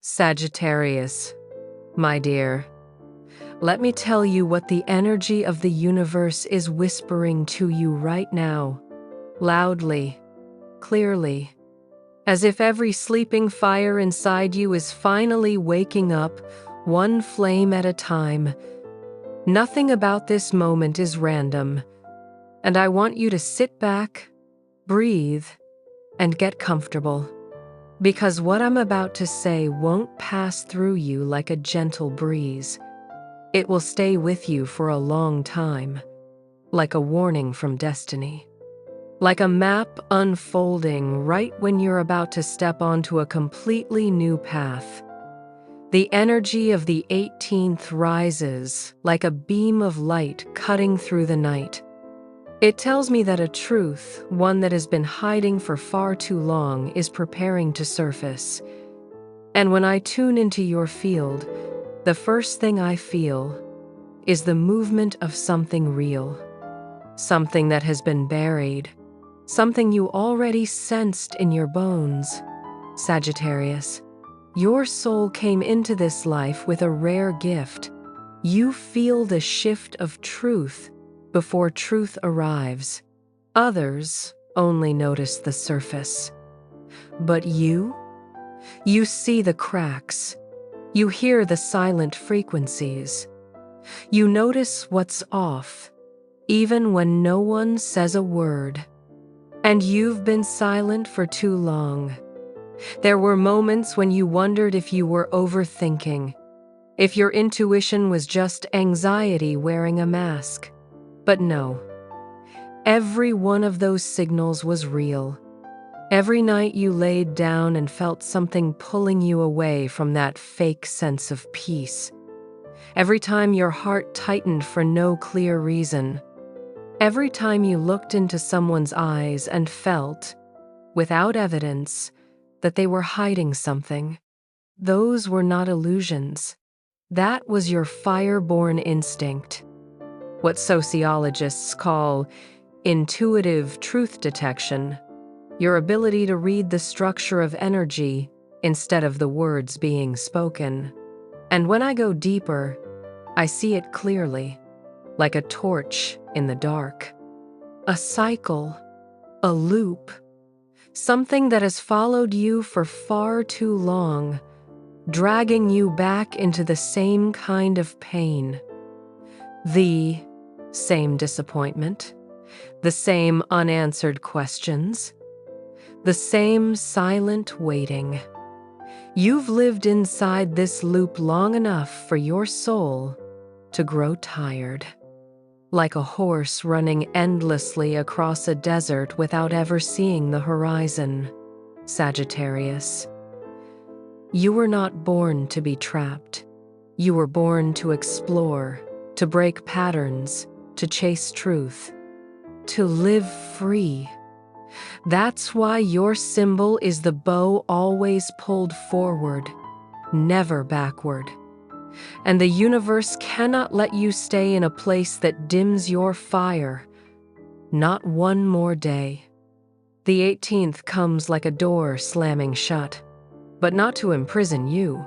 Sagittarius, my dear, let me tell you what the energy of the universe is whispering to you right now, loudly, clearly, as if every sleeping fire inside you is finally waking up, one flame at a time. Nothing about this moment is random, and I want you to sit back, breathe, and get comfortable. Because what I'm about to say won't pass through you like a gentle breeze. It will stay with you for a long time, like a warning from destiny. Like a map unfolding right when you're about to step onto a completely new path. The energy of the 18th rises like a beam of light cutting through the night. It tells me that a truth, one that has been hiding for far too long, is preparing to surface. And when I tune into your field, the first thing I feel is the movement of something real. Something that has been buried. Something you already sensed in your bones. Sagittarius, your soul came into this life with a rare gift. You feel the shift of truth before truth arrives. Others only notice the surface. But you see the cracks. You hear the silent frequencies. You notice what's off, even when no one says a word. And you've been silent for too long. There were moments when you wondered if you were overthinking, if your intuition was just anxiety wearing a mask. But no, every one of those signals was real. Every night you laid down and felt something pulling you away from that fake sense of peace. Every time your heart tightened for no clear reason. Every time you looked into someone's eyes and felt, without evidence, that they were hiding something. Those were not illusions. That was your fire-born instinct. What sociologists call intuitive truth detection, your ability to read the structure of energy instead of the words being spoken. And when I go deeper, I see it clearly, like a torch in the dark. A cycle, a loop, something that has followed you for far too long, dragging you back into the same kind of pain. The same disappointment, the same unanswered questions, the same silent waiting. You've lived inside this loop long enough for your soul to grow tired. Like a horse running endlessly across a desert without ever seeing the horizon. Sagittarius, you were not born to be trapped. You were born to explore, to break patterns, to chase truth, to live free. That's why your symbol is the bow always pulled forward, never backward. And the universe cannot let you stay in a place that dims your fire. Not one more day. The 18th comes like a door slamming shut, but not to imprison you,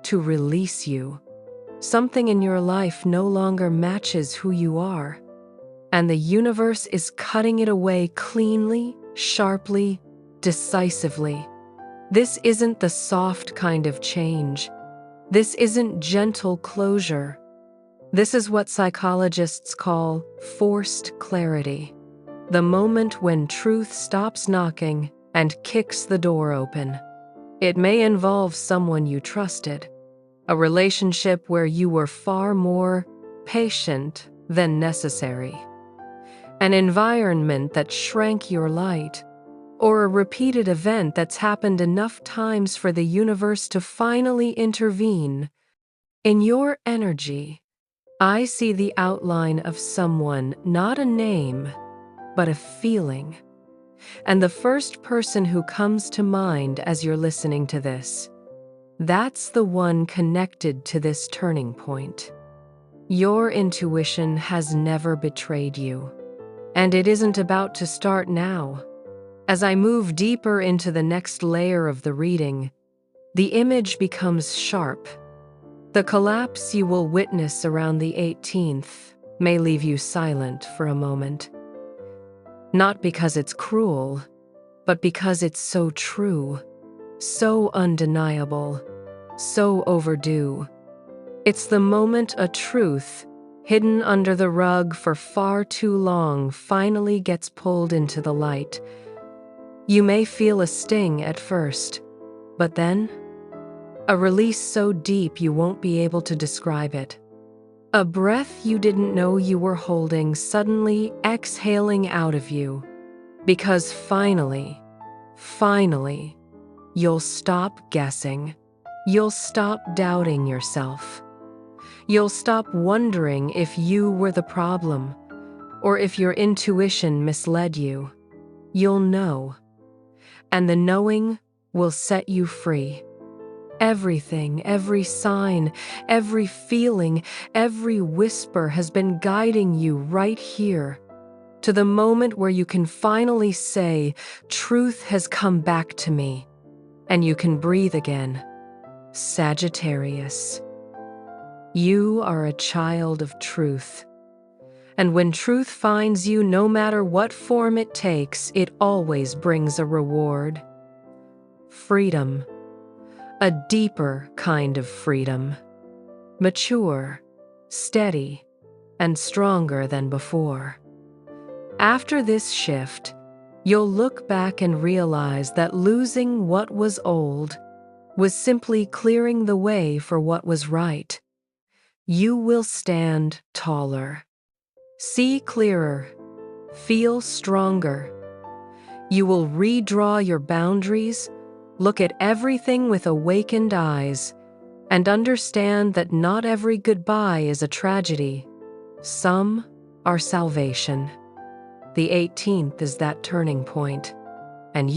to release you. Something in your life no longer matches who you are, and the universe is cutting it away cleanly, sharply, decisively. This isn't the soft kind of change. This isn't gentle closure. This is what psychologists call forced clarity. The moment when truth stops knocking and kicks the door open. It may involve someone you trusted, a relationship where you were far more patient than necessary, an environment that shrank your light, or a repeated event that's happened enough times for the universe to finally intervene. In your energy, I see the outline of someone, not a name, but a feeling. And the first person who comes to mind as you're listening to this, that's the one connected to this turning point. Your intuition has never betrayed you, and it isn't about to start now. As I move deeper into the next layer of the reading, The image becomes sharp. The collapse you will witness around the 18th may leave you silent for a moment. Not because it's cruel, but because it's so true, so undeniable, so overdue. It's the moment a truth, hidden under the rug for far too long, finally gets pulled into the light. You may feel a sting at first, but then, a release so deep you won't be able to describe it. A breath you didn't know you were holding suddenly exhaling out of you. Because finally, you'll stop guessing. You'll stop doubting yourself. You'll stop wondering if you were the problem, or if your intuition misled you. You'll know. And the knowing will set you free. Everything, every sign, every feeling, every whisper has been guiding you right here, to the moment where you can finally say, "Truth has come back to me," and you can breathe again. Sagittarius, you are a child of truth. And when truth finds you, no matter what form it takes, it always brings a reward. Freedom. A deeper kind of freedom. Mature, steady, and stronger than before. After this shift, you'll look back and realize that losing what was old was simply clearing the way for what was right. You will stand taller, see clearer, feel stronger. You will redraw your boundaries, look at everything with awakened eyes, and understand that not every goodbye is a tragedy. Some are salvation. The 18th is that turning point. And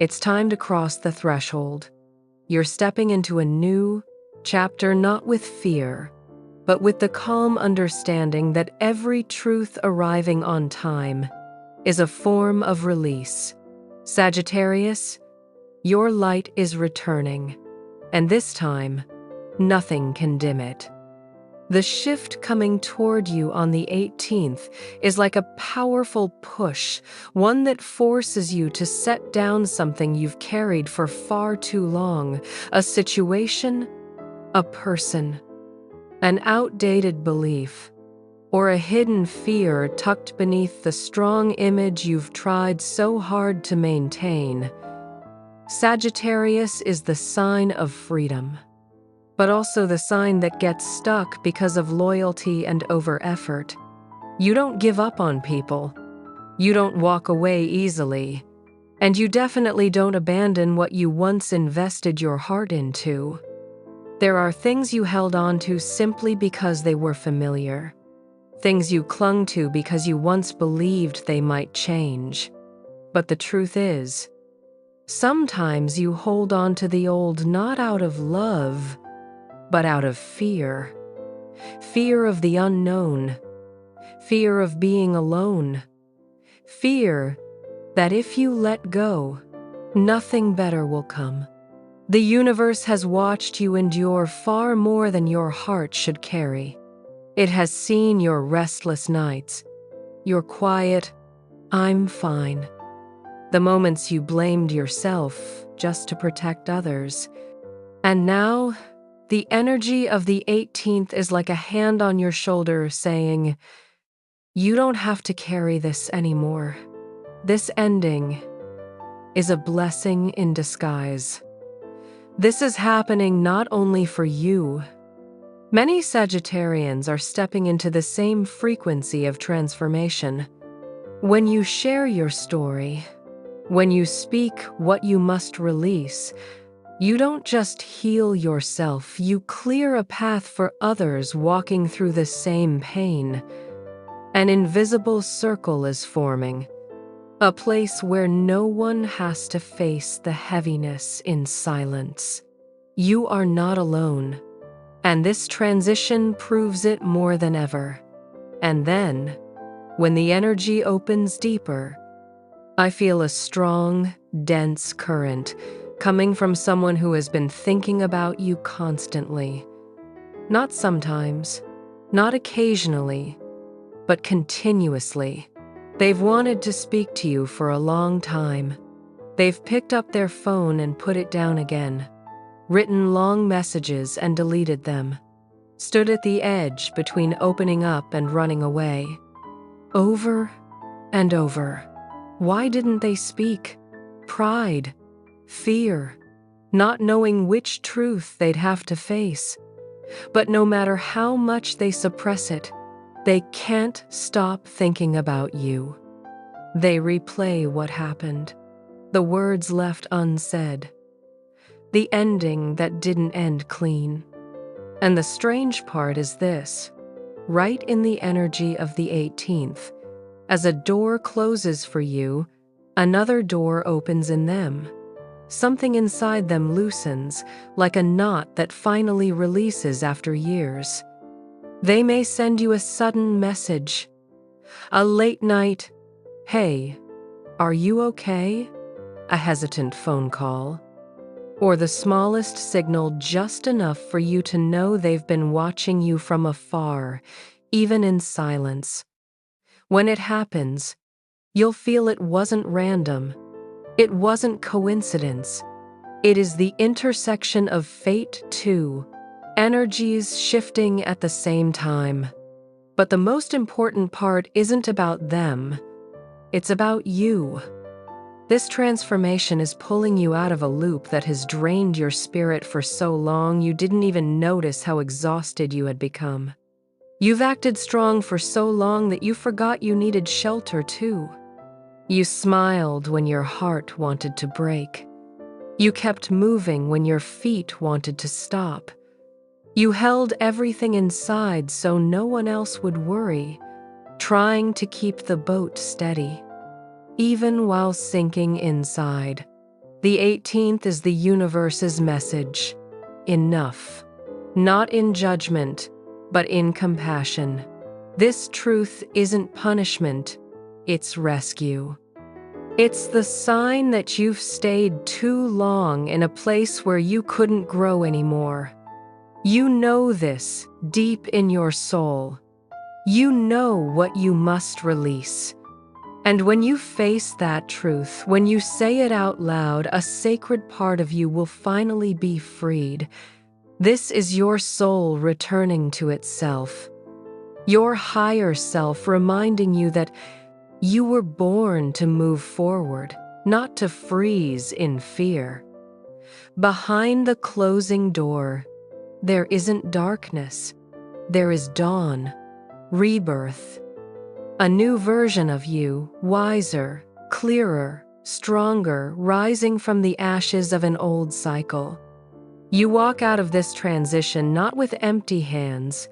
it's time to cross the threshold. You're stepping into a new chapter, not with fear, but with the calm understanding that every truth arriving on time is a form of release. Sagittarius, your light is returning, and this time, nothing can dim it. The shift coming toward you on the 18th is like a powerful push, one that forces you to set down something you've carried for far too long, a situation, a person, an outdated belief, or a hidden fear tucked beneath the strong image you've tried so hard to maintain. Sagittarius is the sign of freedom, but also the sign that gets stuck because of loyalty and over-effort. You don't give up on people. You don't walk away easily. And you definitely don't abandon what you once invested your heart into. There are things you held on to simply because they were familiar. Things you clung to because you once believed they might change. But the truth is, sometimes you hold on to the old not out of love, but out of fear. Fear of the unknown. Fear of being alone. Fear that if you let go, nothing better will come. The universe has watched you endure far more than your heart should carry. It has seen your restless nights, your quiet, "I'm fine," the moments you blamed yourself just to protect others. And now, the energy of the 18th is like a hand on your shoulder saying, "You don't have to carry this anymore." This ending is a blessing in disguise. This is happening not only for you. Many Sagittarians are stepping into the same frequency of transformation. When you share your story, when you speak what you must release, you don't just heal yourself, you clear a path for others walking through the same pain. An invisible circle is forming, a place where no one has to face the heaviness in silence. You are not alone, and this transition proves it more than ever. And then, when the energy opens deeper, I feel a strong, dense current, coming from someone who has been thinking about you constantly. Not sometimes, not occasionally, but continuously. They've wanted to speak to you for a long time. They've picked up their phone and put it down again, written long messages and deleted them, stood at the edge between opening up and running away. Over and over. Why didn't they speak? Pride, fear, not knowing which truth they'd have to face. But no matter how much they suppress it, they can't stop thinking about you. They replay what happened, the words left unsaid, the ending that didn't end clean. And the strange part is this: right in the energy of the 18th, as a door closes for you, another door opens in them. Something inside them loosens, like a knot that finally releases after years. They may send you a sudden message, a late night, "Hey, are you okay?" A hesitant phone call, or the smallest signal, just enough for you to know they've been watching you from afar, even in silence. When it happens, you'll feel it wasn't random. It wasn't coincidence. It is the intersection of fate, too, energies shifting at the same time. But the most important part isn't about them. It's about you. This transformation is pulling you out of a loop that has drained your spirit for so long you didn't even notice how exhausted you had become. You've acted strong for so long that you forgot you needed shelter too. You smiled when your heart wanted to break. You kept moving when your feet wanted to stop. You held everything inside so no one else would worry, trying to keep the boat steady, even while sinking inside. The 18th is the universe's message. Enough. Not in judgment, but in compassion. This truth isn't punishment, it's rescue. It's the sign that you've stayed too long in a place where you couldn't grow anymore. You know this deep in your soul. You know what you must release. And when you face that truth, when you say it out loud, a sacred part of you will finally be freed. This is your soul returning to itself. Your higher self reminding you that you were born to move forward, not to freeze in fear. Behind the closing door, there isn't darkness. There is dawn, rebirth. A new version of you, wiser, clearer, stronger, rising from the ashes of an old cycle. You walk out of this transition not with empty hands,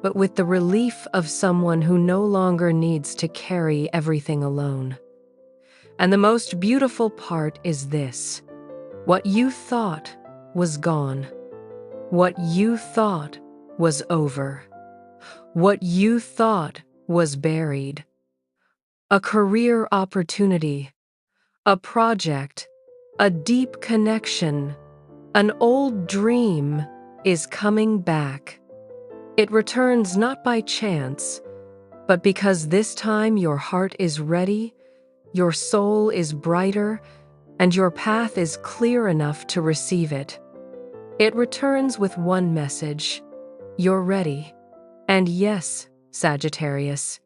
but with the relief of someone who no longer needs to carry everything alone. And the most beautiful part is this: what you thought was gone. What you thought was over. What you thought was buried. A career opportunity, a project, a deep connection, an old dream is coming back. It returns not by chance, but because this time your heart is ready, your soul is brighter, and your path is clear enough to receive it. It returns with one message: you're ready. And yes, Sagittarius,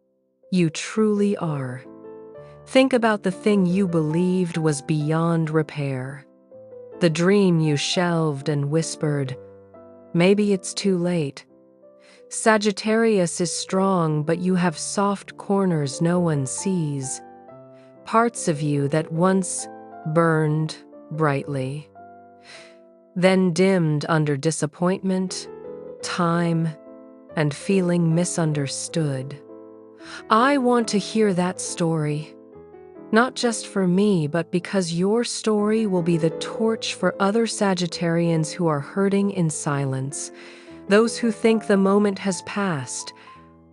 you truly are. Think about the thing you believed was beyond repair. The dream you shelved and whispered, maybe it's too late. Sagittarius is strong, but you have soft corners no one sees. Parts of you that once burned brightly, then dimmed under disappointment, time, and feeling misunderstood. I want to hear that story. Not just for me, but because your story will be the torch for other Sagittarians who are hurting in silence, those who think the moment has passed,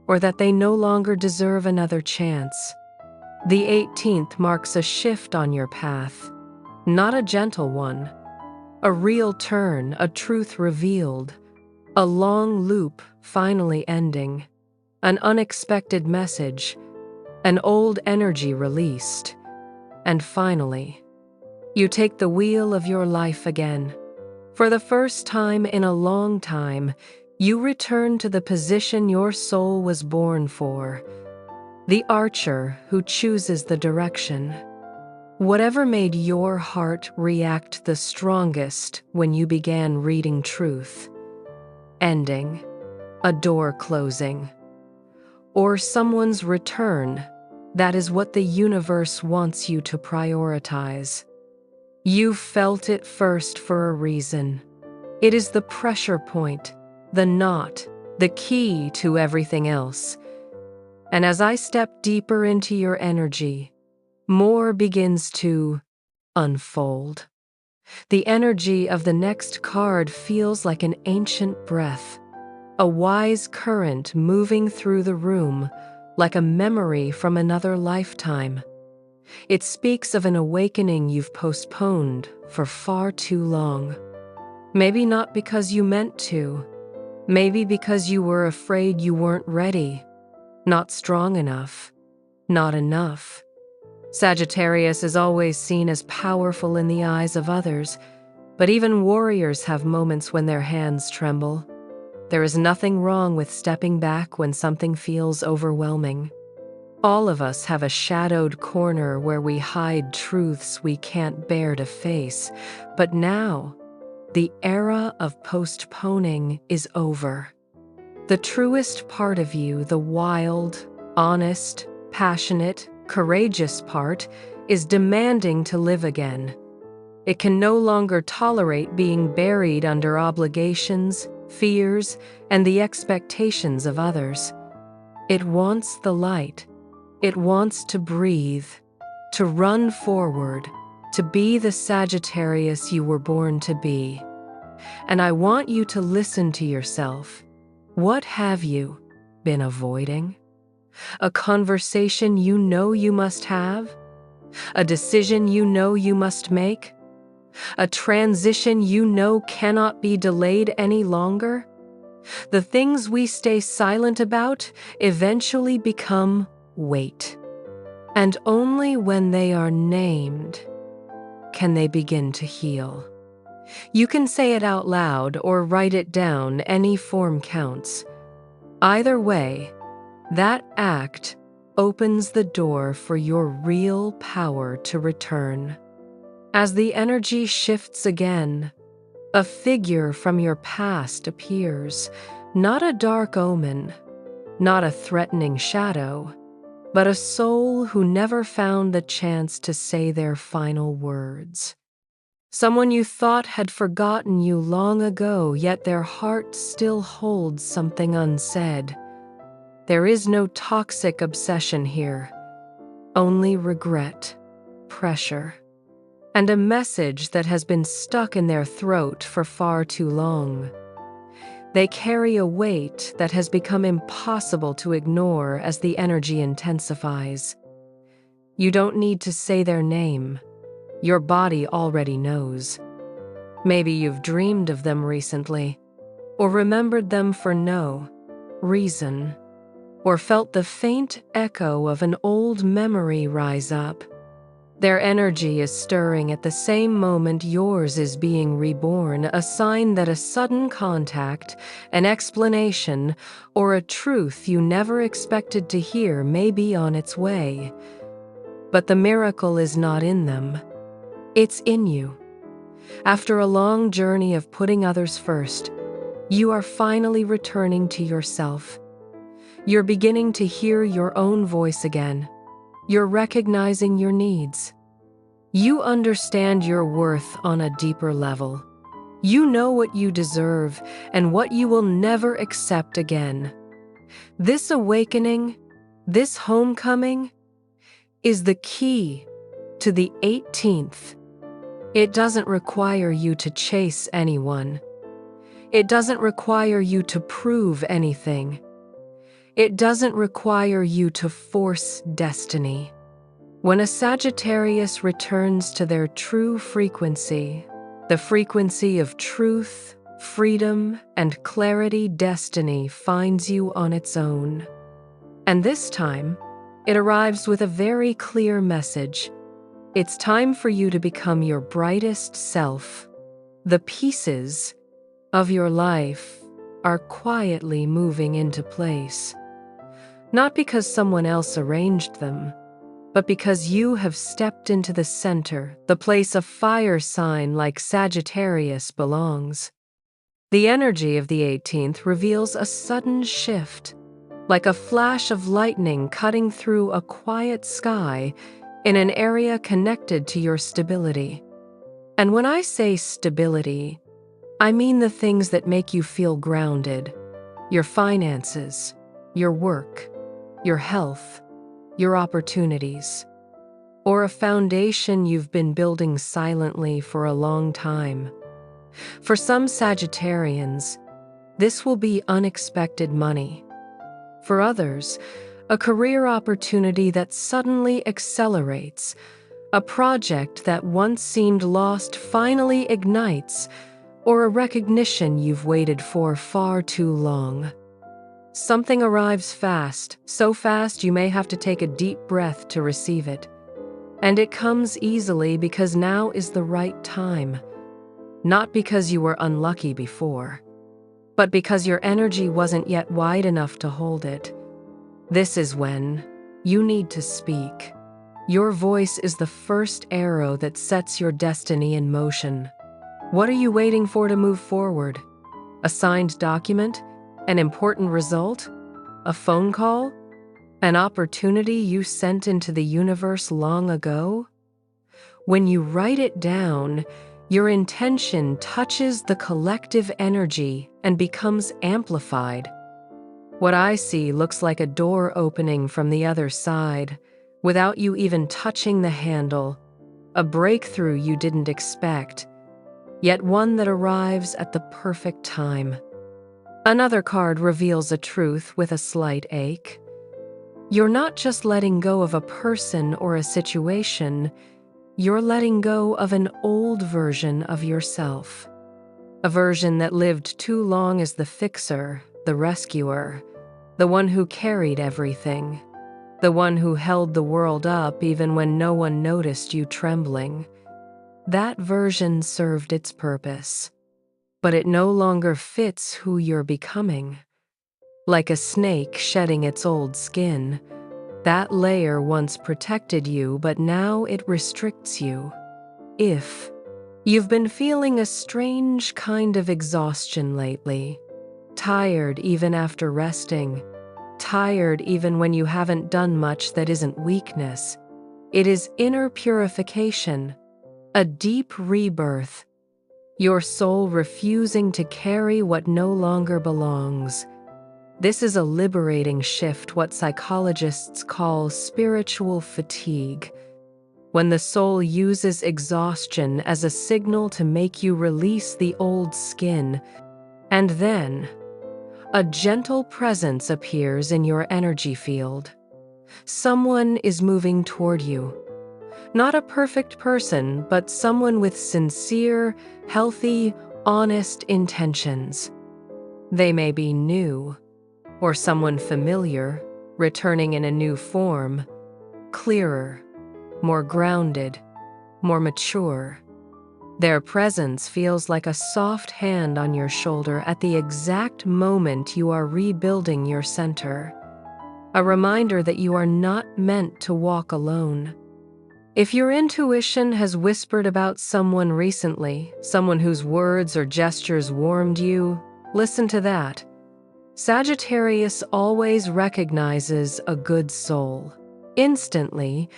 or that they no longer deserve another chance. The 18th marks a shift on your path, not a gentle one, A real turn, a truth revealed, a long loop finally ending, an unexpected message, an old energy released, and finally, you take the wheel of your life again. For the first time in a long time, you return to the position your soul was born for, the archer who chooses the direction. Whatever made your heart react the strongest when you began reading truth? Ending, a door closing, or someone's return? That is what the universe wants you to prioritize. You felt it first for a reason. It is the pressure point, the knot, the key to everything else. And as I step deeper into your energy, more begins to unfold. The energy of the next card feels like an ancient breath, a wise current moving through the room, like a memory from another lifetime. It speaks of an awakening you've postponed for far too long. Maybe not because you meant to. Maybe because you were afraid you weren't ready, not strong enough, not enough. Sagittarius is always seen as powerful in the eyes of others, but even warriors have moments when their hands tremble. There is nothing wrong with stepping back when something feels overwhelming. All of us have a shadowed corner where we hide truths we can't bear to face, but now, the era of postponing is over. The truest part of you, the wild, honest, passionate, courageous part, is demanding to live again. It can no longer tolerate being buried under obligations, fears, and the expectations of others. It wants the light. It wants to breathe, to run forward, to be the Sagittarius you were born to be. And I want you to listen to yourself. What have you been avoiding? A conversation you know you must have? A decision you know you must make? A transition you know cannot be delayed any longer? The things we stay silent about eventually become weight. And only when they are named can they begin to heal. You can say it out loud or write it down, any form counts. Either way, that act opens the door for your real power to return. As the energy shifts again, a figure from your past appears, not a dark omen, not a threatening shadow, but a soul who never found the chance to say their final words. Someone you thought had forgotten you long ago, yet their heart still holds something unsaid. There is no toxic obsession here, only regret, pressure, and a message that has been stuck in their throat for far too long. They carry a weight that has become impossible to ignore as the energy intensifies. You don't need to say their name. Your body already knows. Maybe you've dreamed of them recently, or remembered them for no reason, or felt the faint echo of an old memory rise up. Their energy is stirring at the same moment yours is being reborn, a sign that a sudden contact, an explanation, or a truth you never expected to hear may be on its way. But the miracle is not in them. It's in you. After a long journey of putting others first, you are finally returning to yourself. You're beginning to hear your own voice again. You're recognizing your needs. You understand your worth on a deeper level. You know what you deserve and what you will never accept again. This awakening, this homecoming, is the key to the 18th. It doesn't require you to chase anyone. It doesn't require you to prove anything. It doesn't require you to force destiny. When a Sagittarius returns to their true frequency, The frequency of truth, freedom, and clarity destiny finds you on its own. And this time, it arrives with a very clear message. It's time for you to become your brightest self. The pieces of your life are quietly moving into place. Not because someone else arranged them, but because you have stepped into the center, the place a fire sign like Sagittarius belongs. The energy of the 18th reveals a sudden shift, like a flash of lightning cutting through a quiet sky in an area connected to your stability. And when I say stability, I mean the things that make you feel grounded: your finances, your work, your health, your opportunities, or a foundation you've been building silently for a long time. For some Sagittarians, this will be unexpected money. For others, a career opportunity that suddenly accelerates, a project that once seemed lost finally ignites, or a recognition you've waited for far too long. Something arrives fast, so fast you may have to take a deep breath to receive it. And it comes easily because now is the right time. Not because you were unlucky before, but because your energy wasn't yet wide enough to hold it. This is when you need to speak. Your voice is the first arrow that sets your destiny in motion. What are you waiting for to move forward? A signed document? An important result? A phone call? An opportunity you sent into the universe long ago? When you write it down, your intention touches the collective energy and becomes amplified. What I see looks like a door opening from the other side, without you even touching the handle, a breakthrough you didn't expect, yet one that arrives at the perfect time. Another card reveals a truth with a slight ache. You're not just letting go of a person or a situation, you're letting go of an old version of yourself. A version that lived too long as the fixer, the rescuer, the one who carried everything, the one who held the world up even when no one noticed you trembling. That version served its purpose, but it no longer fits who you're becoming. Like a snake shedding its old skin, that layer once protected you, but now it restricts you. If you've been feeling a strange kind of exhaustion lately, tired even after resting, tired even when you haven't done much that isn't weakness, it is inner purification, a deep rebirth, your soul refusing to carry what no longer belongs. This is a liberating shift, what psychologists call spiritual fatigue, when the soul uses exhaustion as a signal to make you release the old skin, and then a gentle presence appears in your energy field. Someone is moving toward you. Not a perfect person, but someone with sincere, healthy, honest intentions. They may be new, or someone familiar, returning in a new form, clearer, more grounded, more mature. Their presence feels like a soft hand on your shoulder at the exact moment you are rebuilding your center. A reminder that you are not meant to walk alone. If your intuition has whispered about someone recently, someone whose words or gestures warmed you, listen to that. Sagittarius always recognizes a good soul. Instantly,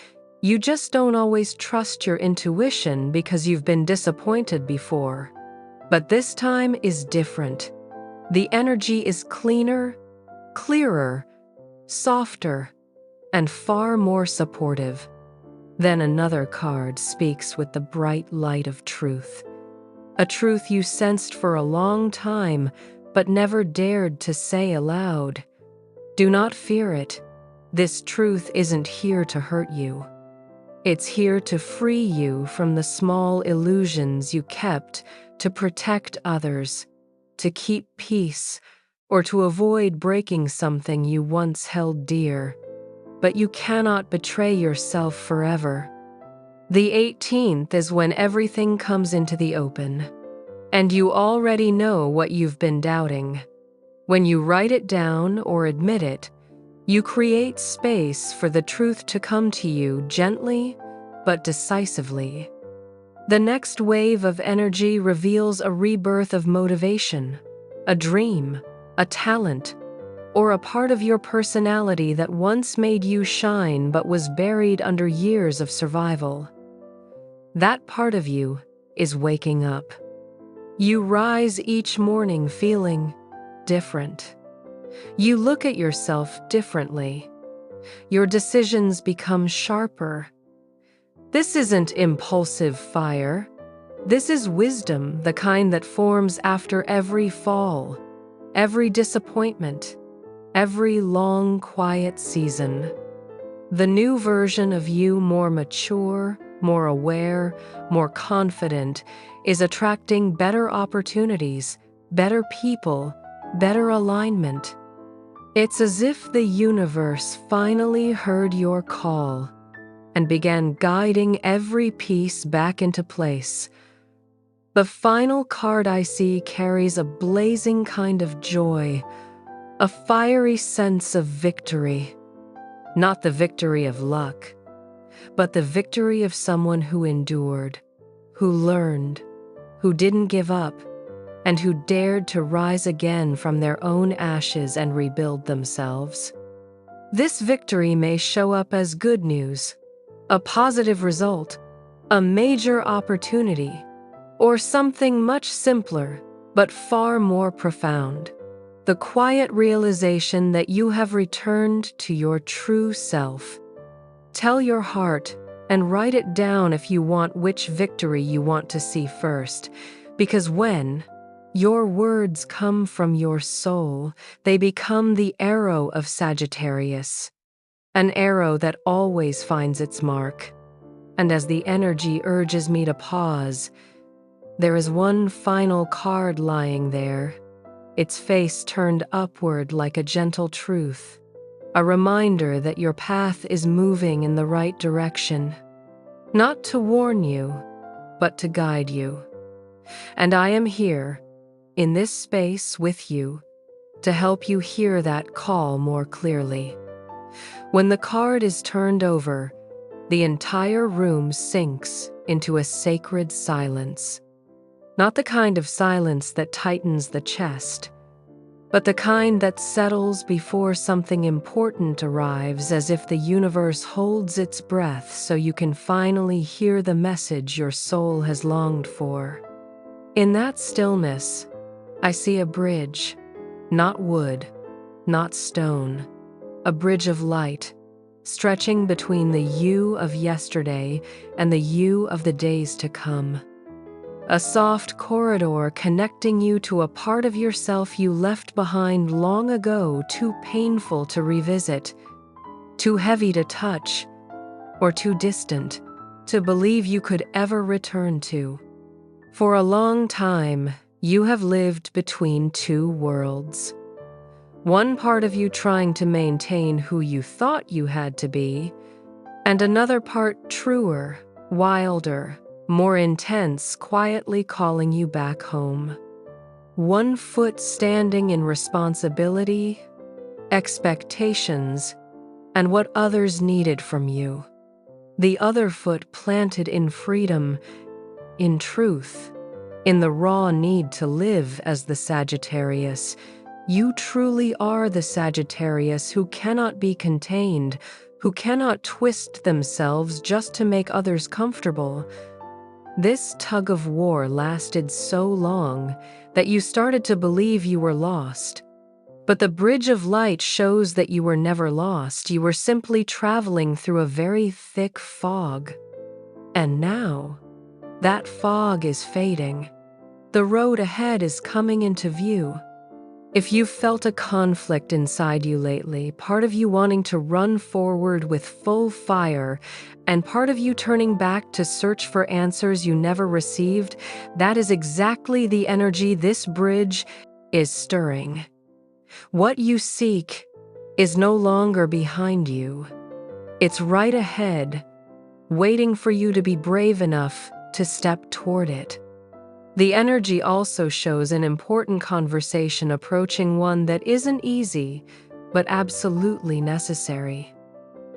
you just don't always trust your intuition because you've been disappointed before. But this time is different. The energy is cleaner, clearer, softer, and far more supportive. Then another card speaks with the bright light of truth. A truth you sensed for a long time, but never dared to say aloud. Do not fear it. This truth isn't here to hurt you. It's here to free you from the small illusions you kept to protect others, to keep peace, or to avoid breaking something you once held dear. But you cannot betray yourself forever. The 18th is when everything comes into the open, and you already know what you've been doubting. When you write it down or admit it, you create space for the truth to come to you gently but decisively. The next wave of energy reveals a rebirth of motivation, a dream, a talent, or a part of your personality that once made you shine but was buried under years of survival. That part of you is waking up. You rise each morning feeling different. You look at yourself differently. Your decisions become sharper. This isn't impulsive fire. This is wisdom, the kind that forms after every fall, every disappointment, every long, quiet season. The new version of you, more mature, more aware, more confident, is attracting better opportunities, better people, better alignment. It's as if the universe finally heard your call and began guiding every piece back into place. The final card I see carries a blazing kind of joy, a fiery sense of victory. Not the victory of luck, but the victory of someone who endured, who learned, who didn't give up, and who dared to rise again from their own ashes and rebuild themselves. This victory may show up as good news, a positive result, a major opportunity, or something much simpler but far more profound. The quiet realization that you have returned to your true self. Tell your heart and write it down if you want which victory you want to see first, because when your words come from your soul, they become the arrow of Sagittarius, an arrow that always finds its mark. And as the energy urges me to pause, there is one final card lying there, its face turned upward like a gentle truth, a reminder that your path is moving in the right direction, not to warn you, but to guide you. And I am here, in this space with you, to help you hear that call more clearly. When the card is turned over, the entire room sinks into a sacred silence. Not the kind of silence that tightens the chest, but the kind that settles before something important arrives, as if the universe holds its breath so you can finally hear the message your soul has longed for. In that stillness, I see a bridge, not wood, not stone, a bridge of light, stretching between the you of yesterday and the you of the days to come. A soft corridor connecting you to a part of yourself you left behind long ago, too painful to revisit, too heavy to touch, or too distant to believe you could ever return to. For a long time, you have lived between two worlds. One part of you trying to maintain who you thought you had to be, and another part truer, wilder, more intense, quietly calling you back home. One foot standing in responsibility, expectations, and what others needed from you. The other foot planted in freedom, in truth, in the raw need to live as the Sagittarius. You truly are the Sagittarius who cannot be contained, who cannot twist themselves just to make others comfortable. This tug of war lasted so long that you started to believe you were lost. But the bridge of light shows that you were never lost. You were simply traveling through a very thick fog. And now, that fog is fading. The road ahead is coming into view. If you've felt a conflict inside you lately, part of you wanting to run forward with full fire, and part of you turning back to search for answers you never received, that is exactly the energy this bridge is stirring. What you seek is no longer behind you. It's right ahead, waiting for you to be brave enough to step toward it. The energy also shows an important conversation approaching, one that isn't easy, but absolutely necessary.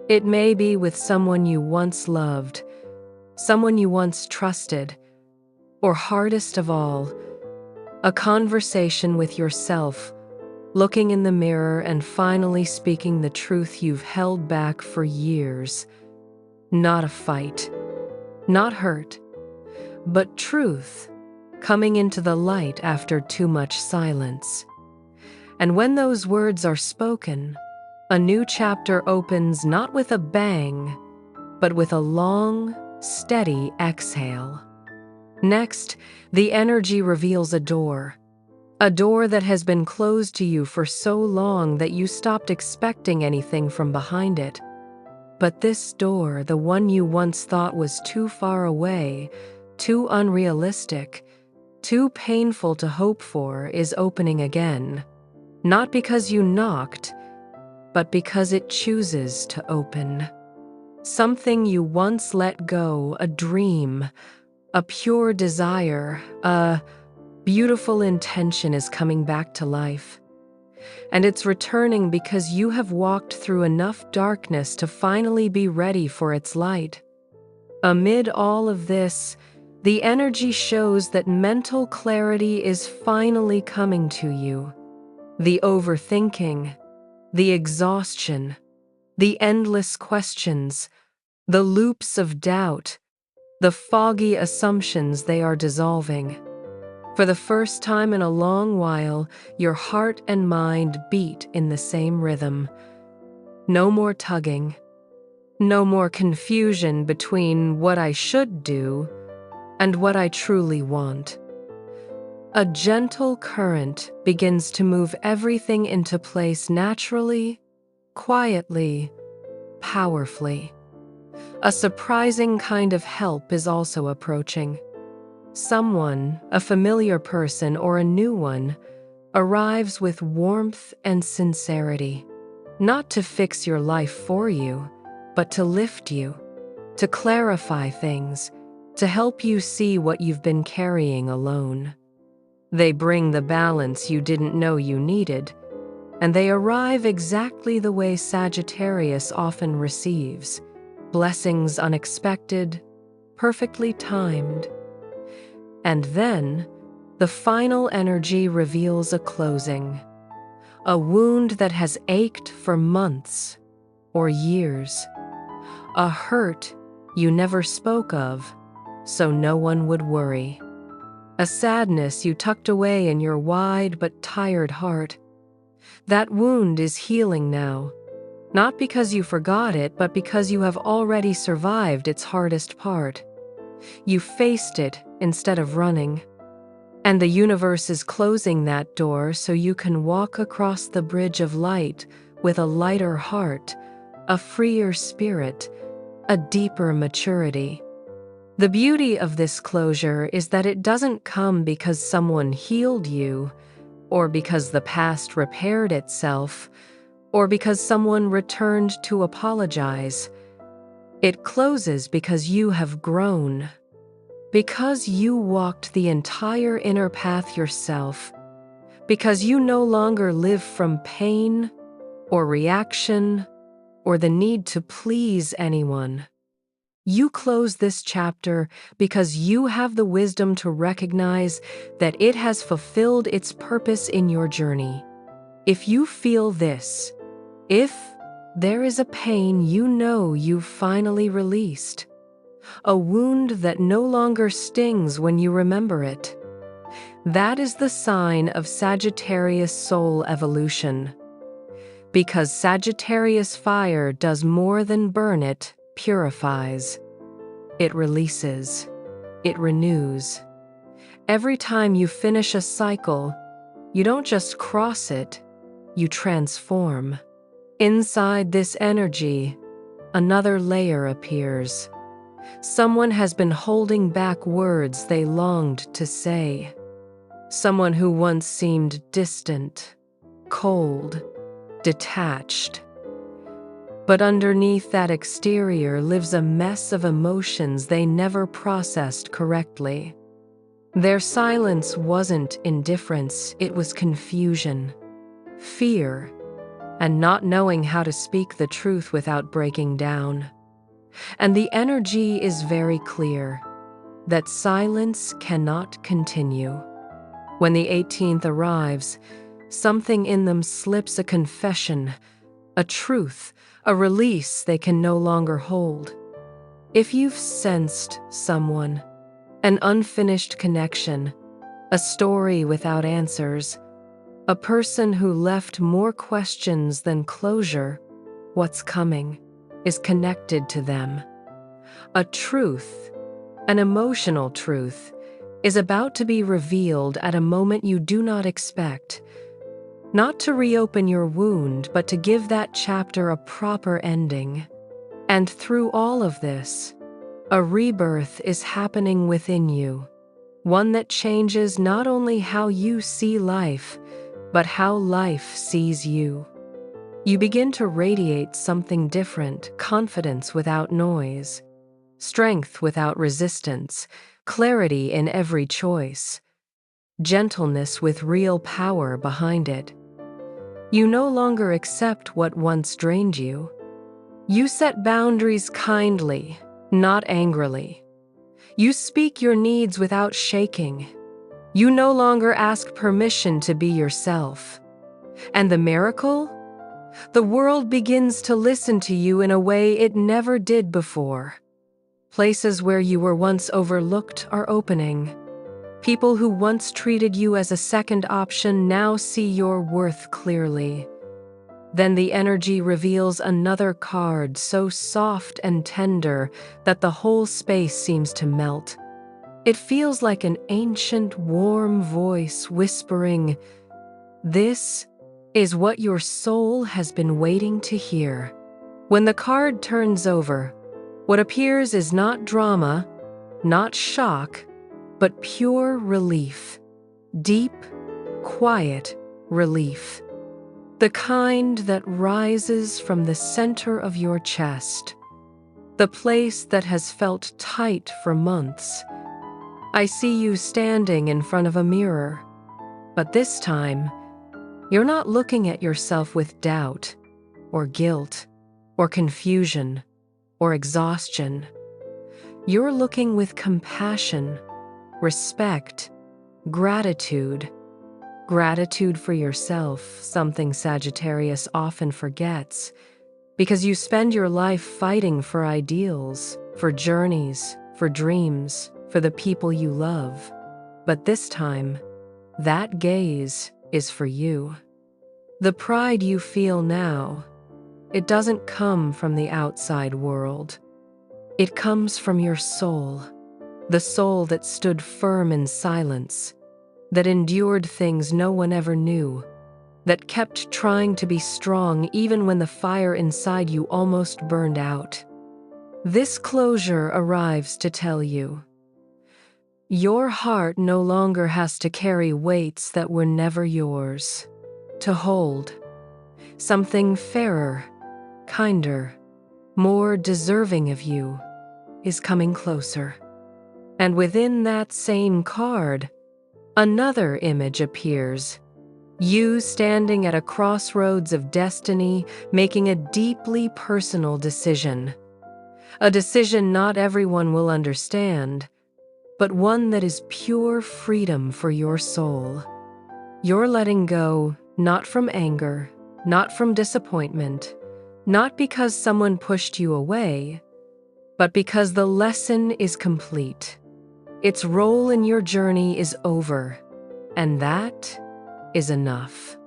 It may be with someone you once loved, someone you once trusted, or hardest of all, a conversation with yourself, looking in the mirror and finally speaking the truth you've held back for years. Not a fight, not hurt, but truth coming into the light after too much silence. And when those words are spoken, a new chapter opens not with a bang, but with a long, steady exhale. Next, the energy reveals a door that has been closed to you for so long that you stopped expecting anything from behind it. But this door, the one you once thought was too far away, too unrealistic, too painful to hope for, is opening again. Not because you knocked, but because it chooses to open. Something you once let go, a dream, a pure desire, a beautiful intention, is coming back to life. And it's returning because you have walked through enough darkness to finally be ready for its light. Amid all of this, the energy shows that mental clarity is finally coming to you. The overthinking, the exhaustion, the endless questions, the loops of doubt, the foggy assumptions, they are dissolving. For the first time in a long while, your heart and mind beat in the same rhythm. No more tugging. No more confusion between what I should do and what I truly want. A gentle current begins to move everything into place naturally, quietly, powerfully. A surprising kind of help is also approaching. Someone, a familiar person or a new one, arrives with warmth and sincerity, not to fix your life for you, but to lift you, to clarify things, to help you see what you've been carrying alone. They bring the balance you didn't know you needed, and they arrive exactly the way Sagittarius often receives: blessings unexpected, perfectly timed. And then, the final energy reveals a closing, a wound that has ached for months or years, a hurt you never spoke of, so no one would worry. A sadness you tucked away in your wide but tired heart. That wound is healing now, not because you forgot it, but because you have already survived its hardest part. You faced it instead of running. And the universe is closing that door so you can walk across the bridge of light with a lighter heart, a freer spirit, a deeper maturity. The beauty of this closure is that it doesn't come because someone healed you, or because the past repaired itself, or because someone returned to apologize. It closes because you have grown, because you walked the entire inner path yourself, because you no longer live from pain or reaction or the need to please anyone. You close this chapter because you have the wisdom to recognize that it has fulfilled its purpose in your journey. If you feel this, if there is a pain you know you've finally released, a wound that no longer stings when you remember it, that is the sign of Sagittarius soul evolution. Because Sagittarius fire does more than burn, it purifies. It releases. It renews. Every time you finish a cycle, You don't just cross it, you transform. Inside this energy, another layer appears. Someone has been holding back words they longed to say. Someone who once seemed distant, cold, detached. But underneath that exterior lives a mess of emotions they never processed correctly. Their silence wasn't indifference, it was confusion, fear, and not knowing how to speak the truth without breaking down. And the energy is very clear, that silence cannot continue. When the 18th arrives, something in them slips a confession, a truth, a release they can no longer hold. If you've sensed someone, an unfinished connection, a story without answers, a person who left more questions than closure, what's coming is connected to them. A truth, an emotional truth, is about to be revealed at a moment you do not expect. Not to reopen your wound, but to give that chapter a proper ending. And through all of this, a rebirth is happening within you, one that changes not only how you see life, but how life sees you. You begin to radiate something different, confidence without noise, strength without resistance, clarity in every choice, gentleness with real power behind it. You no longer accept what once drained you. You set boundaries kindly, not angrily. You speak your needs without shaking. You no longer ask permission to be yourself. And the miracle? The world begins to listen to you in a way it never did before. Places where you were once overlooked are opening. People who once treated you as a second option now see your worth clearly. Then the energy reveals another card so soft and tender that the whole space seems to melt. It feels like an ancient, warm voice whispering, "This is what your soul has been waiting to hear." When the card turns over, what appears is not drama, not shock, but pure relief. Deep, quiet relief. The kind that rises from the center of your chest. The place that has felt tight for months. I see you standing in front of a mirror, but this time, you're not looking at yourself with doubt, or guilt, or confusion, or exhaustion. You're looking with compassion, respect, gratitude. Gratitude for yourself, something Sagittarius often forgets, because you spend your life fighting for ideals, for journeys, for dreams, for the people you love. But this time, that gaze is for you. The pride you feel now, it doesn't come from the outside world. It comes from your soul, the soul that stood firm in silence, that endured things no one ever knew, that kept trying to be strong even when the fire inside you almost burned out. This closure arrives to tell you, your heart no longer has to carry weights that were never yours to hold. Something fairer, kinder, more deserving of you is coming closer. And within that same card, another image appears. You standing at a crossroads of destiny, making a deeply personal decision. A decision not everyone will understand, but one that is pure freedom for your soul. You're letting go, not from anger, not from disappointment, not because someone pushed you away, but because the lesson is complete. Its role in your journey is over, and that is enough.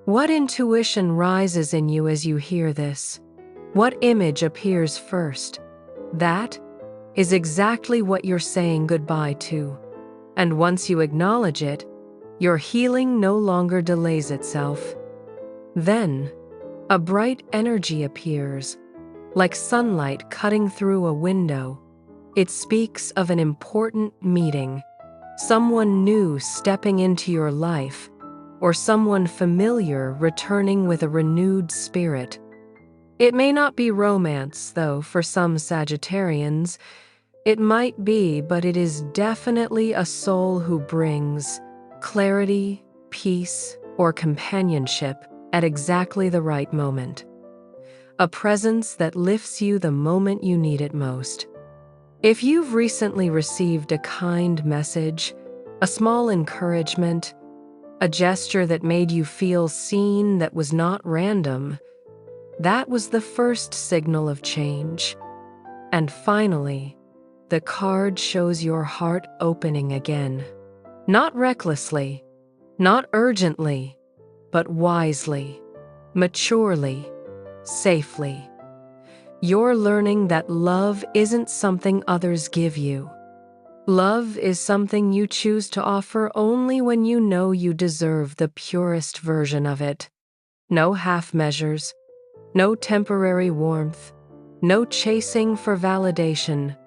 What intuition rises in you as you hear this? What image appears first? That is exactly what you're saying goodbye to. And once you acknowledge it, Your healing no longer delays itself. Then, a bright energy appears, like sunlight cutting through a window. It speaks of an important meeting, someone new stepping into your life, or someone familiar returning with a renewed spirit. It may not be romance, though, for some Sagittarians. It might be, but it is definitely a soul who brings clarity, peace, or companionship at exactly the right moment. A presence that lifts you the moment you need it most. If you've recently received a kind message, a small encouragement, a gesture that made you feel seen that was not random, that was the first signal of change. And finally, the card shows your heart opening again. Not recklessly, not urgently, but wisely, maturely, safely. You're learning that love isn't something others give you. Love is something you choose to offer only when you know you deserve the purest version of it. No half measures, no temporary warmth, no chasing for validation.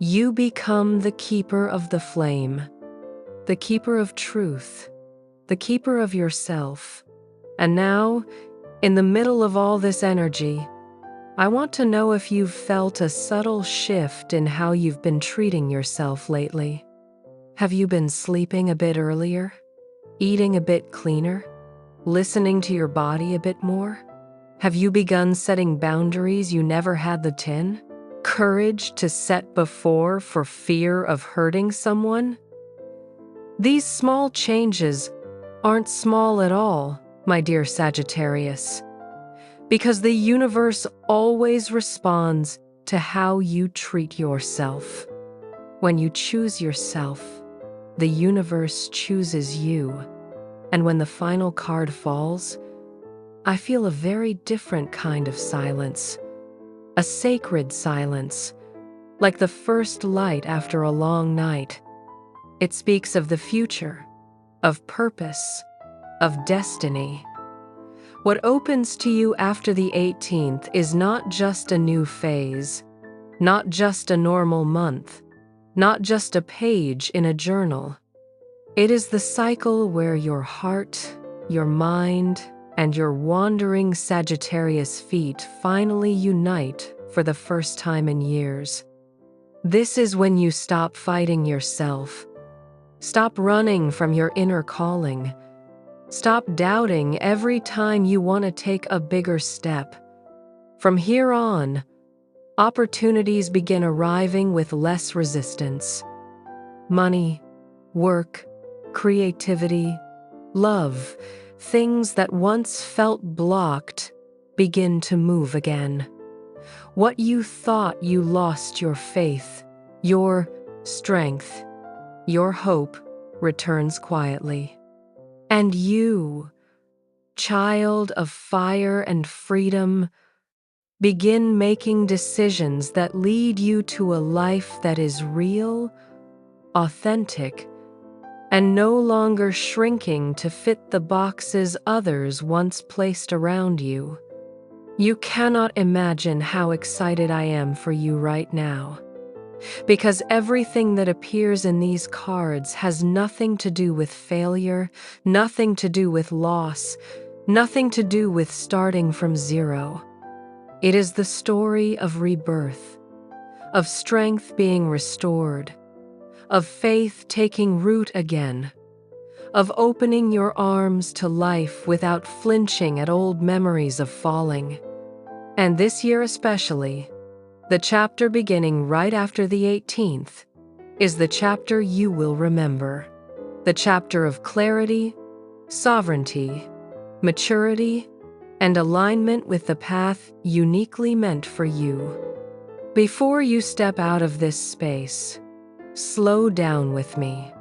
You become the keeper of the flame, the keeper of truth, the keeper of yourself. And now, in the middle of all this energy, I want to know if you've felt a subtle shift in how you've been treating yourself lately. Have you been sleeping a bit earlier? Eating a bit cleaner? Listening to your body a bit more? Have you begun setting boundaries you never had the courage to set before for fear of hurting someone? These small changes aren't small at all, my dear Sagittarius, because the universe always responds to how you treat yourself. When you choose yourself, the universe chooses you. And when the final card falls, I feel a very different kind of silence. A sacred silence, like the first light after a long night. It speaks of the future, of purpose, of destiny. What opens to you after the 18th is not just a new phase, not just a normal month, not just a page in a journal. It is the cycle where your heart, your mind, and your wandering Sagittarius feet finally unite for the first time in years. This is when you stop fighting yourself, stop running from your inner calling, stop doubting every time you want to take a bigger step. From here on, opportunities begin arriving with less resistance. Money, work, creativity, love, things that once felt blocked begin to move again. What you thought you lost, your faith, your strength, your hope, returns quietly. And you, child of fire and freedom, begin making decisions that lead you to a life that is real, authentic, and no longer shrinking to fit the boxes others once placed around you. You cannot imagine how excited I am for you right now, because everything that appears in these cards has nothing to do with failure, nothing to do with loss, nothing to do with starting from zero. It is the story of rebirth, of strength being restored, of faith taking root again, of opening your arms to life without flinching at old memories of falling. And this year especially, the chapter beginning right after the 18th is the chapter you will remember. The chapter of clarity, sovereignty, maturity, and alignment with the path uniquely meant for you. Before you step out of this space, slow down with me.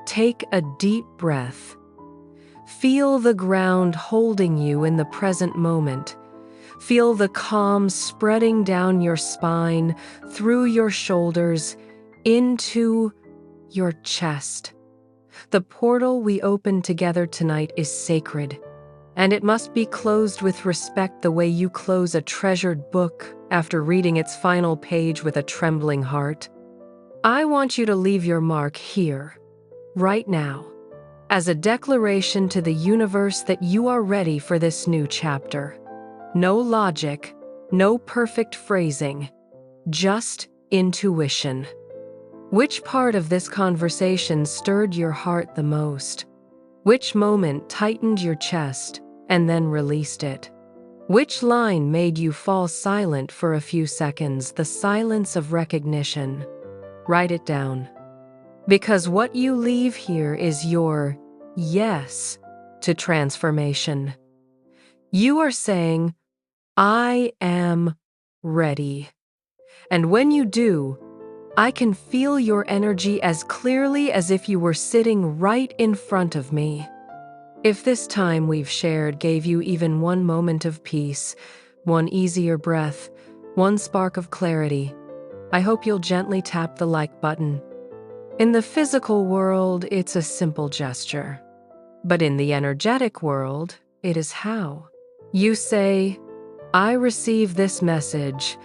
Take a deep breath. Feel the ground holding you in the present moment. Feel the calm spreading down your spine, through your shoulders, into your chest. The portal we open together tonight is sacred, and it must be closed with respect the way you close a treasured book after reading its final page with a trembling heart. I want you to leave your mark here, right now, as a declaration to the universe that you are ready for this new chapter. No logic, no perfect phrasing, just intuition. Which part of this conversation stirred your heart the most? Which moment tightened your chest and then released it? Which line made you fall silent for a few seconds, the silence of recognition? Write it down. Because what you leave here is your yes to transformation. You are saying, I am ready. And when you do, I can feel your energy as clearly as if you were sitting right in front of me. If this time we've shared gave you even one moment of peace, one easier breath, one spark of clarity, I hope you'll gently tap the like button. In the physical world, it's a simple gesture. But in the energetic world, it is how. You say, I receive this message,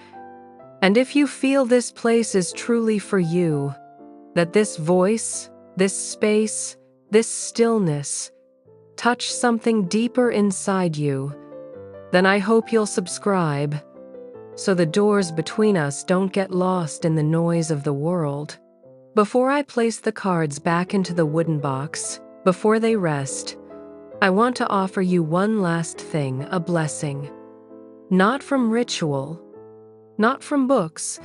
and if you feel this place is truly for you, that this voice, this space, this stillness touch something deeper inside you, then I hope you'll subscribe so the doors between us don't get lost in the noise of the world. Before I place the cards back into the wooden box, before they rest, I want to offer you one last thing, a blessing. Not from ritual, not from books,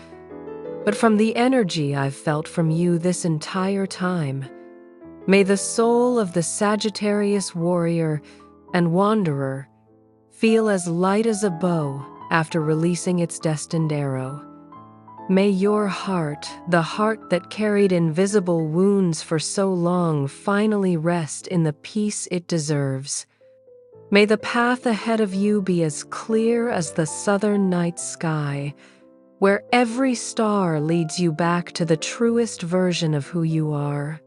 but from the energy I've felt from you this entire time. May the soul of the Sagittarius warrior and wanderer feel as light as a bow after releasing its destined arrow. May your heart, the heart that carried invisible wounds for so long, finally rest in the peace it deserves. May the path ahead of you be as clear as the southern night sky, where every star leads you back to the truest version of who you are.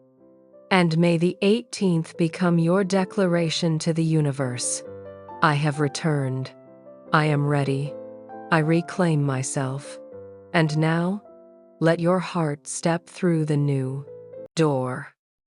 And may the 18th become your declaration to the universe. I have returned. I am ready. I reclaim myself. And now, let your heart step through the new door.